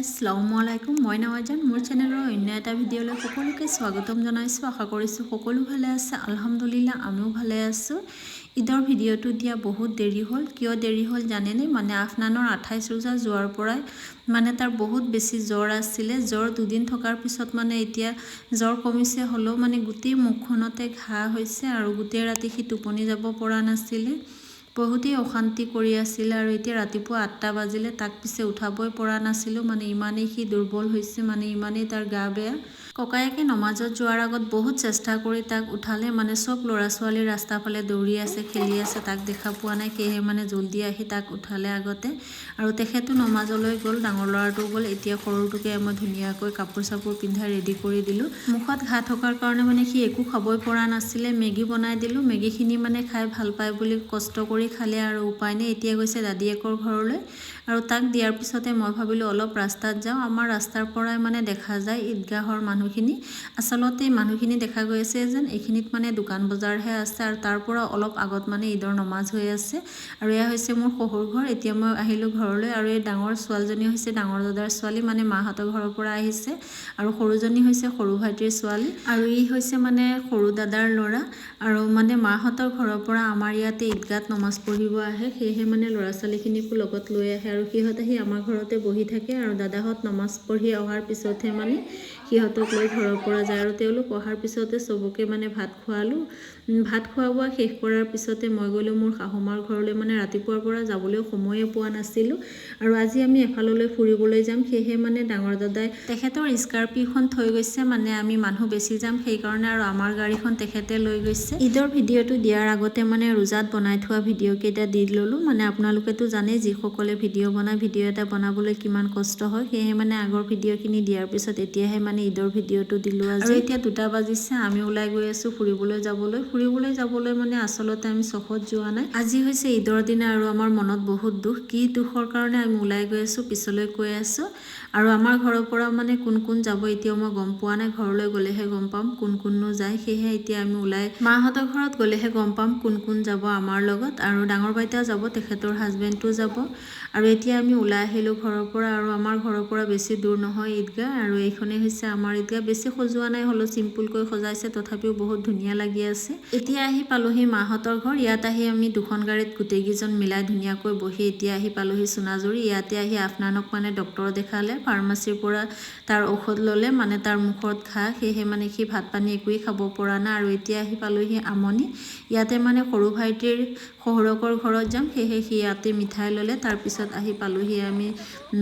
আসসালামু আলাইকুম, মই নৱাজান মোৰ চেনেলৰ অন্য এটা ভিডিঅ'লৈ সকলোকে স্বাগতম জনাইছোঁ। আশা কৰিছোঁ সকলো ভালে আছে। আলহামদুলিল্লাহ আমিও ভালে আছোঁ। ঈদৰ ভিডিঅ'টো দিয়া বহুত দেৰি হ'ল। কিয় দেৰি হ'ল জানেনে? মানে আফনানৰ 28 ৰোজা যোৱাৰ পৰাই মানে তাৰ বহুত বেছি জ্বৰ আছিলে। জ্বৰ দুদিন থকাৰ পিছত মানে এতিয়া জ্বৰ কমিছে, হ'লেও মানে গোটেই মুখখনতে ঘাঁ হৈছে আৰু গোটেই ৰাতি সি টোপনি যাব পৰা নাছিলে। বহুতেই অশান্তি কৰি আছিলে আৰু এতিয়া ৰাতিপুৱা 8টা বাজিলে তাক পিছে উঠাবই পৰা নাছিলোঁ। মানে ইমানেই সি দুৰ্বল হৈছে, মানে ইমানেই তাৰ গা বেয়া। ককায়েকে নমাজত যোৱাৰ আগত বহুত চেষ্টা কৰি তাক উঠালে। মানে চব ল'ৰা ছোৱালী ৰাস্তাৰ ফালে দৌৰি আছে, খেলি আছে, তাক দেখা পোৱা নাই। সেয়েহে মানে জল্দি আহি তাক উঠালে আগতে। আৰু তেখেতো নমাজলৈ গ'ল, ডাঙৰ ল'ৰাটো গ'ল। এতিয়া সৰুটোকে মই ধুনীয়াকৈ কাপোৰ চাপোৰ পিন্ধাই ৰেডি কৰি দিলোঁ। মুখত ঘাঁ থকাৰ কাৰণে মানে সি একো খাবই পৰা নাছিলে। মেগী বনাই দিলোঁ। মেগীখিনি মানে খাই ভাল পায় বুলি কষ্ট কৰি খালে আৰু উপায় নাই। এতিয়া গৈছে দাদীয়েকৰ ঘৰলৈ আৰু তাক দিয়াৰ পিছতে মই ভাবিলোঁ অলপ ৰাস্তাত যাওঁ। আমাৰ ৰাস্তাৰ পৰাই মানে দেখা যায় ঈদগাহৰ মানুহখিনি। আচলতে মানুহখিনি দেখা গৈ আছে যেন এইখিনিত মানে দোকান বজাৰহে আছে আৰু তাৰ পৰা অলপ আগত মানে ঈদৰ নমাজ হৈ আছে। আৰু এয়া হৈছে মোৰ শহুৰ ঘৰ। এতিয়া মই আহিলোঁ ঘৰলৈ আৰু এই ডাঙৰ ছোৱালীজনী হৈছে ডাঙৰ দাদাৰ ছোৱালী, মানে মাহঁতৰ ঘৰৰ পৰা আহিছে। আৰু সৰুজনী হৈছে সৰু ভাইটিৰ ছোৱালী আৰু ই হৈছে মানে সৰু দাদাৰ ল'ৰা। আৰু মানে মাহঁতৰ ঘৰৰ পৰা আমাৰ ইয়াতে ঈদগাহত নমাজ পঢ়িব আহে। সেয়েহে মানে ল'ৰা ছোৱালীখিনিকো লগত লৈ আহে আৰু সিহঁত আহি আমাৰ ঘৰতে বহি থাকে। আৰু দাদাহঁত নমাজ পঢ়ি অহাৰ পিছতহে মানে সিহঁতক লৈ ঘৰৰ পৰা যায়। আৰু তেওঁলোক অহাৰ পিছতে চবকে মানে ভাত খোৱালোঁ। ভাত খোৱা বোৱা শেষ কৰাৰ পিছতে মই গ'লোঁ মোৰ শাহুমাৰ ঘৰলৈ। মানে ৰাতিপুৱাৰ পৰা যাবলৈ সময়ে পোৱা নাছিলোঁ। আৰু আজি আমি এফাললৈ ফুৰিবলৈ যাম। সেয়েহে মানে ডাঙৰ দাদাই তেখেতৰ স্কৰ্পিঅ'খন থৈ গৈছে। মানে আমি মানুহ বেছি যাম সেইকাৰণে, আৰু আমাৰ গাড়ীখন তেখেতে লৈ গৈছে। ঈদৰ ভিডিঅ'টো দিয়াৰ আগতে মানে ৰোজাত বনাই থোৱা ভিডিঅ' কেইটা দি ল'লোঁ। মানে আপোনালোকেতো জানেই যিসকলে ভিডিঅ' বনায়, ভিডিঅ' এটা বনাবলৈ কিমান কষ্ট হয়। সেয়েহে মানে আগৰ ভিডিঅ'খিনি দিয়াৰ পিছত এতিয়াহে মানে ঈদৰ ভিডিঅ'টো দিলোঁ আজি। আৰু এতিয়া 2টা বাজিছে, আমি ওলাই গৈ আছোঁ ফুৰিবলৈ যাবলৈ মানে আচলতে আমি চখত যোৱা নাই। আজি হৈছে ঈদৰ দিনা আৰু আমাৰ মনত বহুত দুখ। কি দুখৰ কাৰণে আমি ওলাই গৈ আছোঁ পিছলৈ কৈ আছোঁ। আৰু আমাৰ ঘৰৰ পৰা মানে কোন কোন যাব এতিয়াও মই গম পোৱা নাই। ঘৰলৈ গ'লেহে গম পাম কোন কোননো যায়। সেয়েহে এতিয়া আমি ওলাই মাহঁতৰ ঘৰত গ'লেহে গম পাম কোন কোন যাব আমাৰ লগত। আৰু ডাঙৰ বাইতা যাব, তেখেতৰ হাজবেণ্ডটো যাব। আৰু এতিয়া আমি ওলাই আহিলোঁ ঘৰৰ পৰা। আৰু আমাৰ ঘৰৰ পৰা বেছি দূৰ নহয় ঈদগাহ। আৰু এইখনেই হৈছে আমাৰ ঈদগাহ। বেছি সজোৱা নাই, হ'লেও চিম্পুলকৈ সজাইছে, তথাপিও বহুত ধুনীয়া লাগি আছে। এতিয়া আহি পালোহি মাহঁতৰ ঘৰ। ইয়াত আহি আমি দুখন গাড়ীত গোটেইকেইজন মিলাই ধুনীয়াকৈ বহি এতিয়া আহি পালোহি সোনাজুৰি। ইয়াতে আহি আফনানক মানে ডক্তৰ দেখালে, ফাৰ্মাচীৰ পৰা তাৰ ঔষধ ল'লে। মানে তাৰ মুখত ঘাঁ, সেয়েহে মানে সি ভাত পানী একোৱেই খাব পৰা নাই। আৰু এতিয়া আহি পালোহি আমনি। ইয়াতে মানে সৰু ভাইটিৰ শহুৰকৰ ঘৰত যাম, সেয়েহে সি ইয়াতে মিঠাই ল'লে। তাৰপিছত আহি পালোহি আমি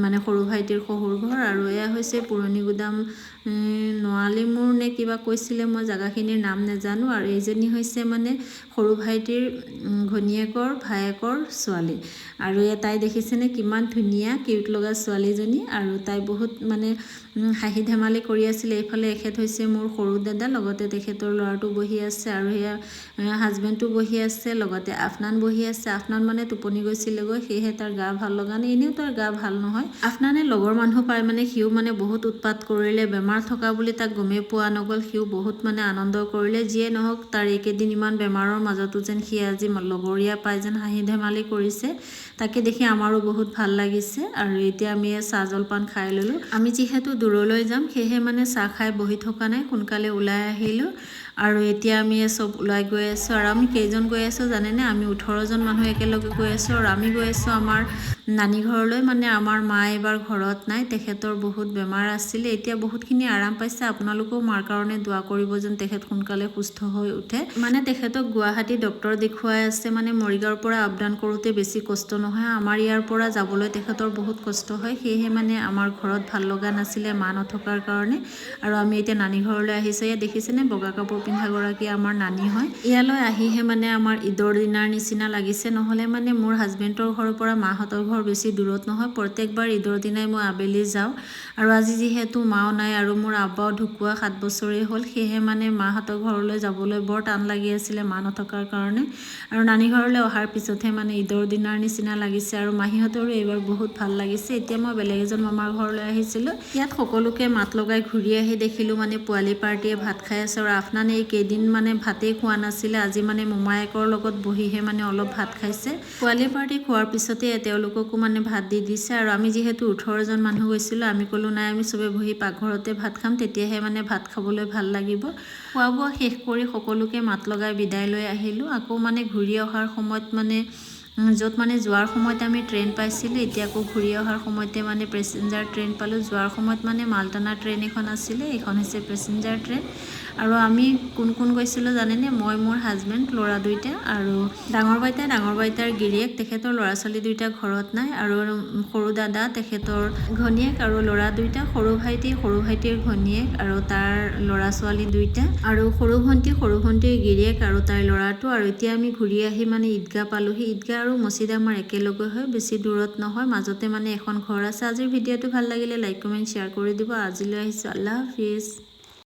মানে সৰু ভাইটিৰ শহুৰ ঘৰ। আৰু এয়া হৈছে পুৰণি গুদাম নোৱালিমুৰ নে কিবা কৈছিলে, মই জেগাখিনিৰ নাম নাজানো। আৰু এইজনী হৈছে মানে সৰু ভাইটিৰ ঘনীয়েকৰ ভায়েকৰ ছোৱালী। আৰু তাই দেখিছেনে কিমান ধুনীয়া কিউট লগা ছোৱালীজনী। আৰু তাই বহুত মানে হাঁহি ধেমালি কৰি আছিলে। এইফালে এখেত হৈছে মোৰ সৰু দাদা, লগতে তেখেতৰ ল'ৰাটো বহি আছে। আৰু সেয়া হাজবেণ্ডটো বহি আছে, লগতে আফনান বহি আছে। আফনান মানে টোপনি গৈছিলেগৈ, সেয়েহে তাৰ গা ভাল লগা নাই। এনেও তাৰ গা ভাল নহয়। আফনানে লগৰ মানুহ পাই মানে সিও মানে বহুত উৎপাত কৰিলে। বেমাৰ থকা বুলি তাক গমেই পোৱা নগ'ল। সিও বহুত মানে আনন্দ কৰিলে। যিয়ে নহওক তাৰ এইকেইদিন ইমান বেমাৰৰ মাজতো যেন সি আজি লগৰীয়া পাই যেন হাঁহি ধেমালি কৰিছে, তাকে দেখি আমাৰো বহুত ভাল লাগিছে। আৰু এতিয়া আমি চাহ জলপান খাই ল'লোঁ। আমি যিহেতু দূৰলৈ যাম, সেয়েহে মানে চাহ খাই বহি থকা নাই, সোনকালে ওলাই আহিলোঁ। আৰু এতিয়া আমি চব ওলাই গৈ আছোঁ। আৰু আমি কেইজন গৈ আছোঁ জানেনে? আমি 18জন মানুহ একেলগে গৈ আছোঁ। আৰু আমি গৈ আছোঁ আমাৰ নানী ঘৰলৈ। মানে আমাৰ মা এইবাৰ ঘৰত নাই, তেখেতৰ বহুত বেমাৰ আছিলে। এতিয়া বহুতখিনি আৰাম পাইছে। আপোনালোকেও মাৰ কাৰণে দোৱা কৰিব যেন তেখেত সোনকালে সুস্থ হৈ উঠে। মানে তেখেতক গুৱাহাটী ডক্তৰ দেখুৱাই আছে। মানে মৰিগাঁৱৰ পৰা আপ ডাউন কৰোঁতে বেছি কষ্ট নহয়, আমাৰ ইয়াৰ পৰা যাবলৈ তেখেতৰ বহুত কষ্ট হয়। সেয়েহে মানে আমাৰ ঘৰত ভাল লগা নাছিলে মা নথকাৰ কাৰণে। আৰু আমি এতিয়া নানী ঘৰলৈ আহিছোঁ। ইয়াত দেখিছেনে বগা কাপোৰ পিন্ধাগৰাকী আমাৰ নানী হয়। ইয়ালৈ আহিহে মানে আমাৰ ঈদৰ দিনাৰ নিচিনা লাগিছে। নহ'লে মানে মোৰ হাজবেণ্ডৰ ঘৰৰ পৰা মাহঁতৰ ঘৰ বেছি দূৰত নহয়। প্ৰত্যেকবাৰ ঈদৰ দিনাই মই আবেলি যাওঁ। আৰু আজি যিহেতু মাও নাই আৰু মোৰ আব্বাও ঢুকুৱা 7 বছৰেই হ'ল, সেয়েহে মানে মাহঁতৰ ঘৰলৈ যাবলৈ বৰ টান লাগি আছিলে মা নথকাৰ কাৰণে। আৰু নানী ঘৰলৈ অহাৰ পিছতহে মানে ঈদৰ দিনাৰ নিচিনা লাগিছে। আৰু মাহীহঁতৰো এইবাৰ বহুত ভাল লাগিছে। এতিয়া মই বেলেগ এজন মামাৰ ঘৰলৈ আহিছিলোঁ। ইয়াত সকলোকে মাত লগাই ঘূৰি আহি দেখিলোঁ মানে পোৱালি পাৰ্টিয়ে ভাত খাই আছে। আৰু আফনানে এই কেইদিন মানে ভাতেই খোৱা নাছিলে। আজি মানে মোমায়েকৰ লগত বহিহে মানে অলপ ভাত খাইছে। পোৱালি পাৰ্টি খোৱাৰ পিছতে তেওঁলোকক সকলোকো মানে ভাত দি দিছে আৰু আমি যেহেতু 18 জন মানুহ গৈছিলোঁ আমি ক'লো নাই আমি সবে বহি পাকঘৰতে ভাত খাম তেতিয়াহে মানে ভাত খাবলৈ ভাল লাগিব খোৱা বোৱা শেষ কৰি সকলোকে মাত লগাই বিদায় লৈ আহিলোঁ আকৌ মানে ঘূৰি অহাৰ সময়ত মানে য'ত মানে যোৱাৰ সময়ত আমি ট্ৰেইন পাইছিলোঁ এতিয়া আকৌ ঘূৰি অহাৰ সময়তে মানে পেছেঞ্জাৰ ট্ৰেইন পালোঁ যোৱাৰ সময়ত মানে মালটানা ট্ৰেইন এখন আছিলে এইখন হৈছে পেছেঞ্জাৰ ট্ৰেইন আৰু আমি কোন কোন গৈছিলোঁ জানেনে মই মোৰ হাজবেণ্ড ল'ৰা দুইটা আৰু ডাঙৰ বাইতাৰ গিৰিয়েক তেখেতৰ ল'ৰা ছোৱালী দুইটা ঘৰত নাই আৰু সৰু দাদা তেখেতৰ ঘনীয়েক আৰু ল'ৰা দুইটা সৰু ভাইটিৰ ঘনীয়েক আৰু তাৰ ল'ৰা ছোৱালী দুইটা আৰু সৰু ভণ্টিৰ গিৰিয়েক আৰু তাইৰ ল'ৰাটো আৰু এতিয়া আমি ঘূৰি আহি মানে ঈদগাহ পালোহি ঈদগাহ আৰু মছজিদ আমাৰ একেলগে হয় বেছি দূৰত নহয় মাজতে মানে এখন ঘৰ আছে আজিৰ ভিডিঅ'টো ভাল লাগিলে লাইক কমেণ্ট শ্বেয়াৰ কৰি দিব আজিলৈ আহিছোঁ আল্লাহ হাফিজ